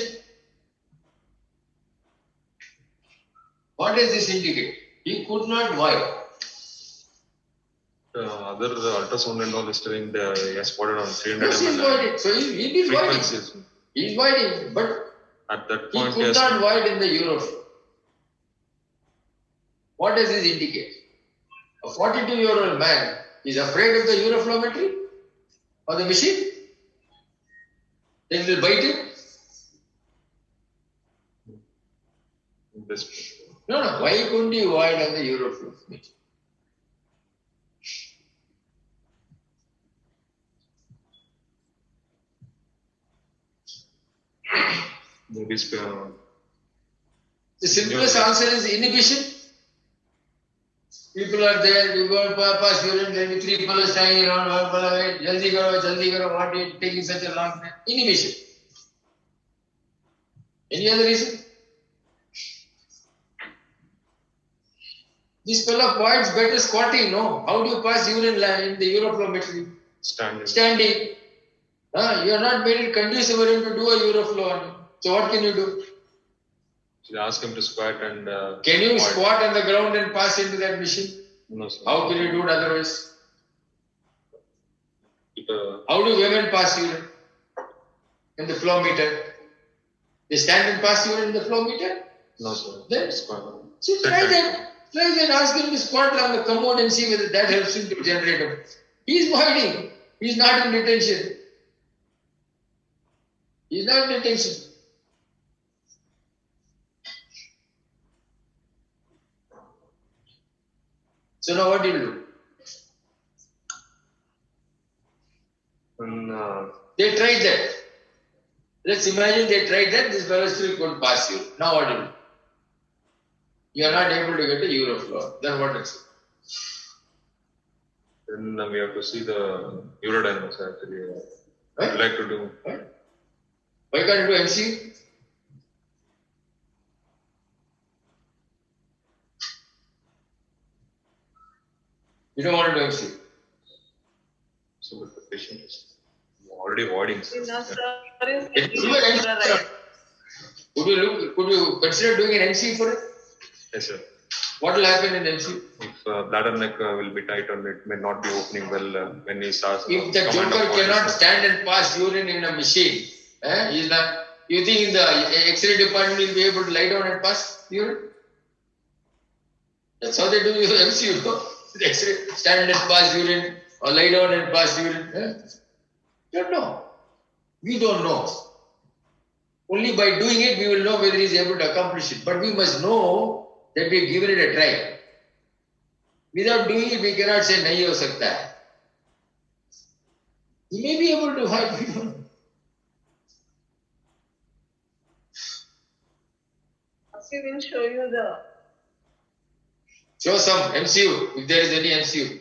What does this indicate? He could not void.
Other ultrasound and all is telling he has spotted on 300
Yes, he's
ml.
voiding. So he is voiding.
Frequencies.
He's voiding. But
At that
he
point,
could
yes.
not void in the Euroflow. What does this indicate? A 42-year-old man is afraid of the Euroflowmetry or the machine? Then will bite him?
This-
No. Why couldn't he void on the Euroflow?
Maybe
The simplest answer is inhibition. People are there, you go pass urine, then 3 fellows standing around, one fellow, wait, jaldi karo, what are you taking such a long time? Inhibition. Any other reason? This fellow voids better squatting, no? How do you pass urine in the Euroflowmetry?
standing.
Standing. You are not made it conducive for him to do a Euroflow on him. So what can you do?
So ask him to squat and.
Can you
void.
squat on the ground and pass into that machine?
No, sir.
How can you do it otherwise?
Keep
How do women pass urine? In the flow meter. They stand and pass urine in the flow meter?
no, sir.
Then,
Squat.
so try that. Try that. Ask him to squat on the commode and see whether that helps him to generate a. He's voiding. He's not in retention. He's not in retention. So now what do you do?
And,
They tried that. Let's imagine they tried that, this fellow still couldn't pass you. Now what do you do? You are not able to get a Euroflow. Then what next?
then we have to see the urodynamics actually.
Right?
I'd like to do.
Right? Why can't you do MC? You don't want to do MC.
So that the patient is already voiding.
In
Sir.
a sir is
Even MC, Could you consider doing an MCU for it?
Yes, sir.
What will happen in MCU?
If bladder neck will be tight and it may not be opening well when he starts.
If the joker cannot stand and pass urine in a machine, he's not. You think in the X-ray department will be able to lie down and pass urine? That's how they do MCU. The X-ray stand and pass urine or lie down and pass urine. You don't know. We don't know. Only by doing it we will know whether he is able to accomplish it. But we must know that we have given it a try. Without doing it, we cannot say nahi ho sakta hai. He may be able to hide. We don't know.
We will show you the.
Show some MCU if there is any MCU.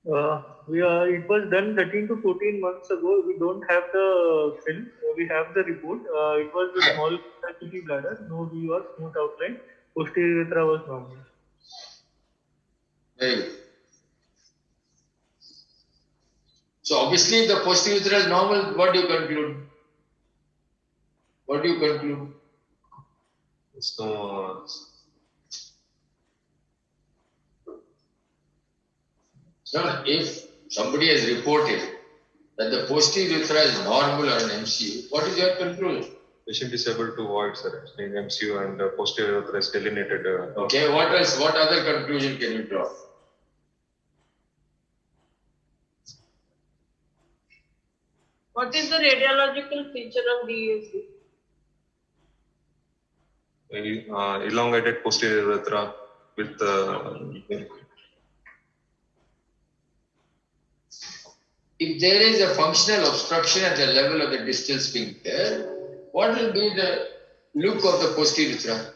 It was done 13 to 14 months ago. We don't have the film. We have the report. It was a small capacity bladder, no V or smooth outline. Posterior urethra was normal.
Very good. So obviously, if the posterior urethra is normal, what do you conclude? What do you conclude?
So,
Now, if somebody has reported that the posterior urethra is normal on an MCU, what is your conclusion?
patient is able to void, sir, in MCU and posterior urethra is delineated.
Okay, what else? What other conclusion can you draw?
What is the radiological feature of DUC?
Elongated posterior urethra with
If there is a functional obstruction at the level of the distal sphincter, what will be the look of the posterior urethra?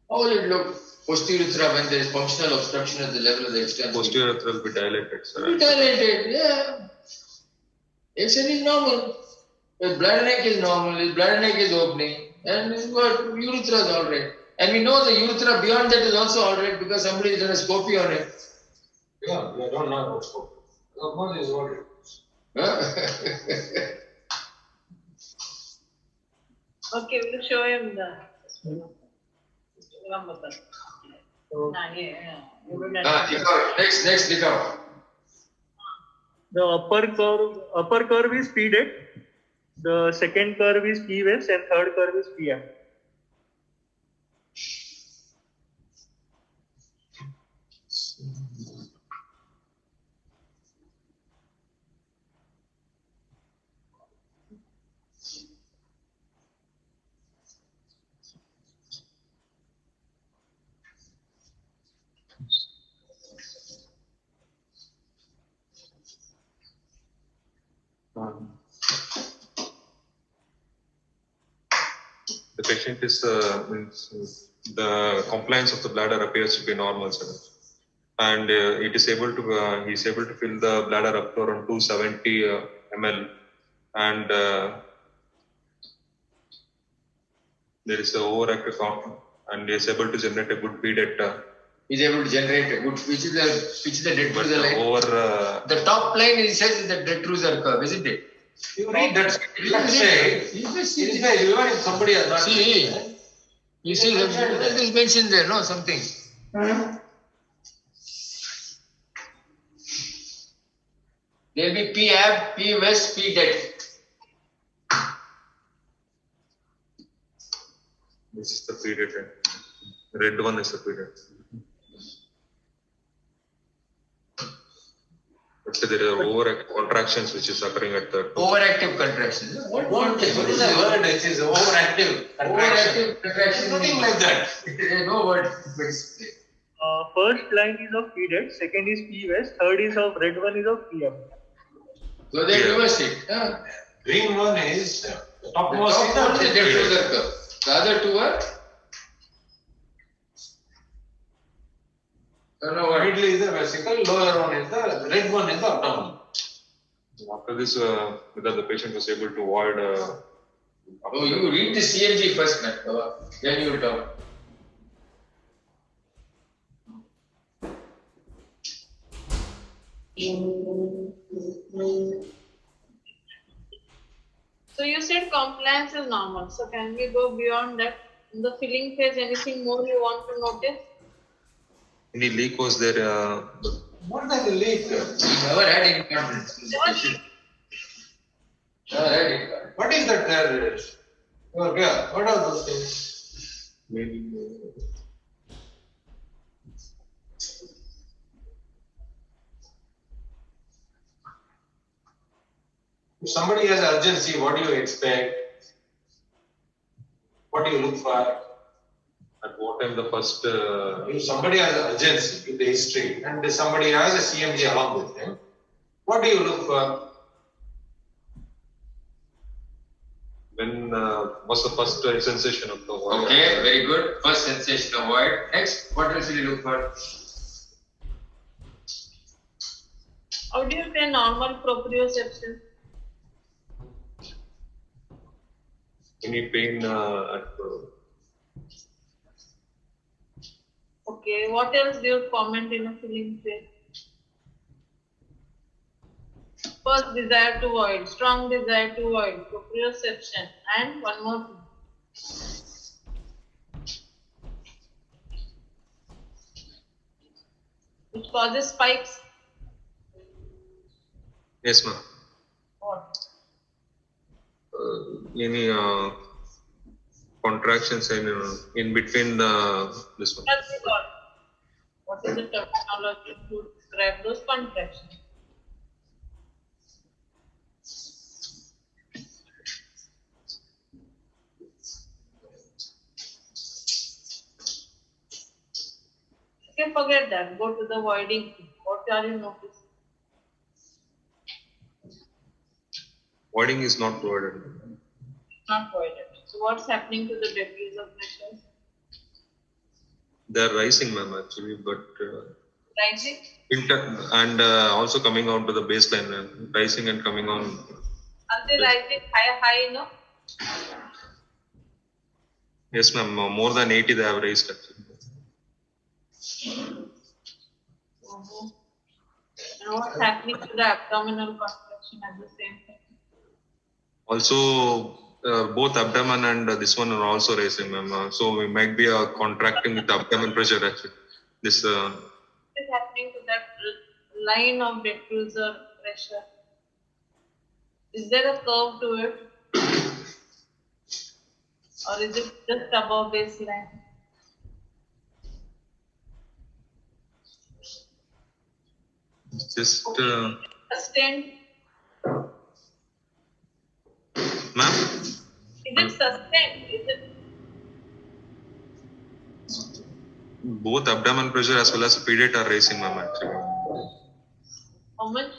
How will it look, posterior urethra, when there is functional obstruction at the level of the external
posterior urethra will be dilated, sir.
sphincter? Dilated, yeah. Action is normal. His bladder neck is normal, his bladder neck is opening, and his urethra is alright. And we know the urethra beyond that is also alright because somebody has done a scopy on it.
Yeah, we don't know about scope. Of course, is what it is.
Okay, we'll show him the.
Next, Nikam.
The upper curve is P det. The second curve is P west and third curve is PM.
The patient is the compliance of the bladder appears to be normal, sir. And he is able to fill the bladder up to around 270 ml, and there is a overactive count, and he is able to generate a good bead at.
He's able to generate a good, which is the detrusor line.
Over
The top line is says the detrusor curve, isn't it?
You read that, let's say, even if somebody has not.
See, you see, that is mentioned there, no, something. There will be P ab, P west, P det.
this is the period. Red one is the period. But there are over contractions which is occurring at the.
Overactive contraction.
What is the word? It is overactive.
Overactive contraction.
Nothing like that.
No word.
First line is of P det, second is P west, third is of red one is of PM.
So they reverse it.
Green one is the
The
topmost.
top one is detrusor curve. The other two are.
Middle is the vesicle, lower one is the red one is the abdomen.
After this, whether the patient was able to avoid.
Oh, you read the CMG first, man. Then you will talk.
compliance is normal. So can we go beyond that? In the filling phase, anything more you want to notice?
Any leak was there?
What is the leak?
Never had incontinence. Never had incontinence.
What is that there? Your girl, what are those things?
Maybe.
If somebody has urgency, what do you expect? What do you look for?
At what time the first?
If somebody has urgency in the history and somebody has a CMG along with him, what do you look for?
When was the first sensation of the void?
Okay, very good. First sensation of void. Next, what else will you look for?
How do you say normal proprioception?
Any pain at
Okay, what else do you comment in a filling phase? First, desire to void, strong desire to void, proprioception, and one more thing. Which causes spikes.
yes, ma'am.
What?
Any contractions in between this one?
That's it all. What is the terminology to describe those contractions? Okay, forget that. Go to the voiding thing. What are you noticing?
Voiding is not provided.
Not voided. So what's happening to the diffuser pressures?
They are rising, ma'am, actually, but
Rising?
and also coming on to the baseline, rising and coming on.
Are they rising high, no?
Yes, ma'am. More than 80 they have raised actually.
And what's happening to the abdominal contraction at the same time?
Also, both abdomen and this one are also raising, ma'am. So we might be contracting with the abdomen pressure actually. This.
What is happening to that line of diffuser pressure? Is there a curve to it? Or is it just above baseline?
Just,
Sustained?
ma'am.
Is it sustained? Is it?
Both abdomen pressure as well as pediat are raising, ma'am. Actually,
How much?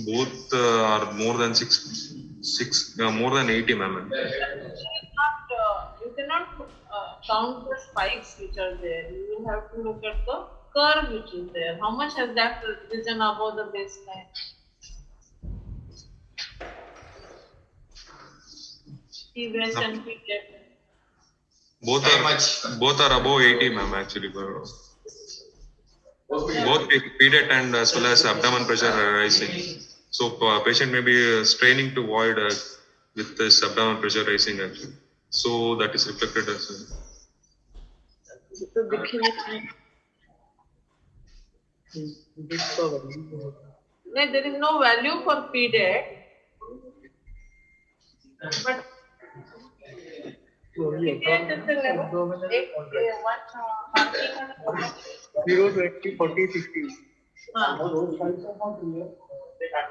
both are more than more than 80, ma'am.
You cannot count the spikes which are there. You will have to look at the curve which is there. How much has that risen above the baseline? T-base and P-depth.
Both are above 80, ma'am. Actually, both pediat and as well as abdomen pressure are rising. So patient may be straining to void with this abdomen pressure rising actually. So that is reflected as
There is no value for P-depth, but P-depth is the level.
0, 20, 40, 60.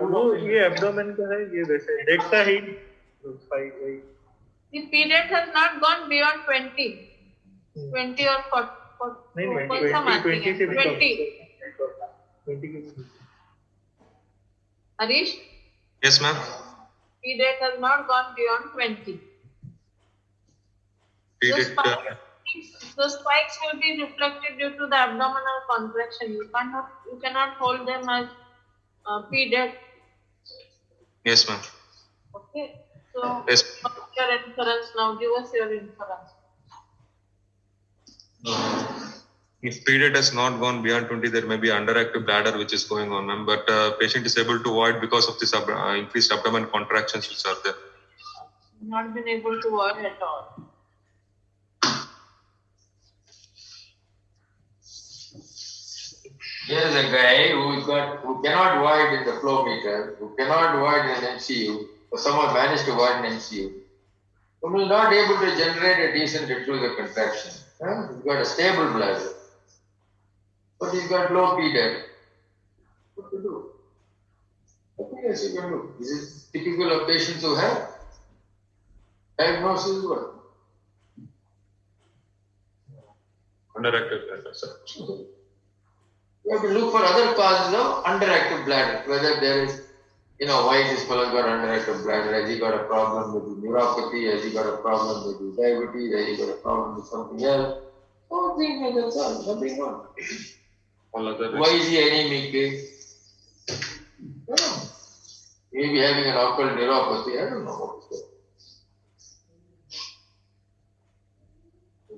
वो ये abdomen का है, ये वैसे neck का ही 5 वही.
The P-depth has not gone beyond 20. 20 or 40.
नहीं,
कौन सा
20 से भी कम.
20.
20 के भी.
Harish,
yes, ma'am.
P-depth has not gone beyond 20.
Pediat,
The spikes will be reflected due to the abdominal contraction. You cannot hold them as P-depth.
yes, ma'am.
Okay. So
Yes.
what's your inference now? Give us your inference.
If period has not gone beyond 20, there may be underactive bladder which is going on, ma'am. But patient is able to void because of this increased abdomen contractions which are there.
Not been able to void at all.
Here is a guy who cannot void in the flow meter, who cannot void in an MCU, or someone managed to void in MCU, who will not able to generate a decent retractor contraction. He's got a stable bladder, but he's got low P-DAT. What to do? Nothing else you can do. This is typical of patients who have diagnosis what?
Underactive bladder, sir.
You have to look for other causes of underactive bladder, whether there is, why this fellow got underactive bladder, has he got a problem with neuropathy, has he got a problem with diabetes, has he got a problem with something else? Oh, things like that's all, nothing more.
All other
Why is he anemic? Maybe having an occult neuropathy, I don't know what is that.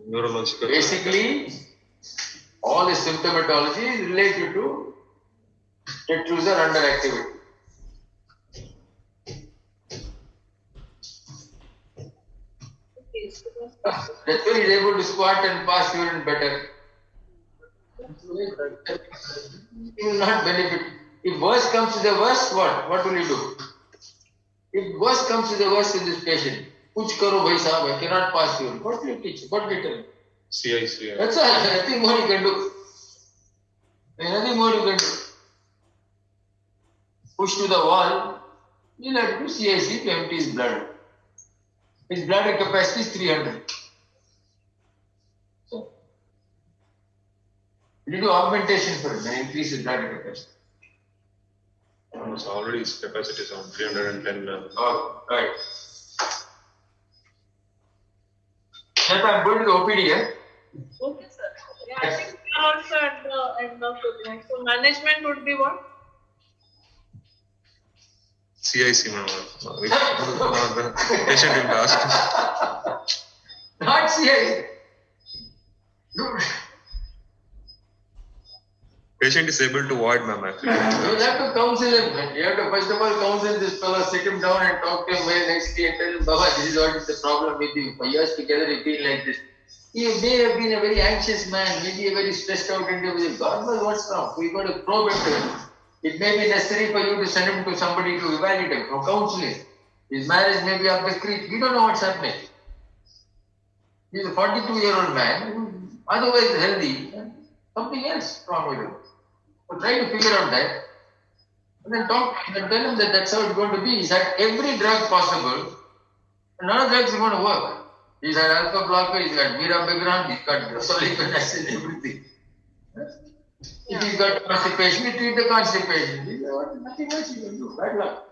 neurological.
Basically, all the symptomatology is related to retractor underactivity. That's why he is able to squat and pass urine better. He will not benefit. If worst comes to the worst, what will you do? If worst comes to the worst in this patient, kuch karo bhai sahab, I cannot pass urine. What will you teach? What will you tell him?
CIC.
That's all. Nothing more you can do. There's nothing more you can do. Push to the wall, you'll have to do CIC to empty his blood. His bladder capacity is 300. So, you do augmentation for him and increase his bladder capacity.
So already his capacity is on 310.
Oh, right. That I'm going to the OPD, eh?
Okay, sir. Yeah, I think we are also at the end of the night. So management would be what?
CIC, ma'am. The patient will ask.
Not CIC. No.
Patient is able to void, ma'am, actually.
You have to counsel him. You have to first of all counsel this fellow, sit him down and talk to him very nicely and tell him, Baba, this is what is the problem with you. For years together you feel like this. He may have been a very anxious man, maybe a very stressed out individual. God knows what's wrong. We got to probe into him. It may be necessary for you to send him to somebody to evaluate him, for counseling. His marriage may be up the creek. We don't know what's happening. He's a 42-year-old man, otherwise healthy. Something else wrong with him. So try to figure out that. And then talk and tell him that that's how it's going to be. He's had every drug possible. And none of the drugs is going to work. He's had alpha blocker, he's got mirabegron, he's got grosolic acid, everything. If he's got constipation, you treat the constipation. Nothing else you can do. Bad luck.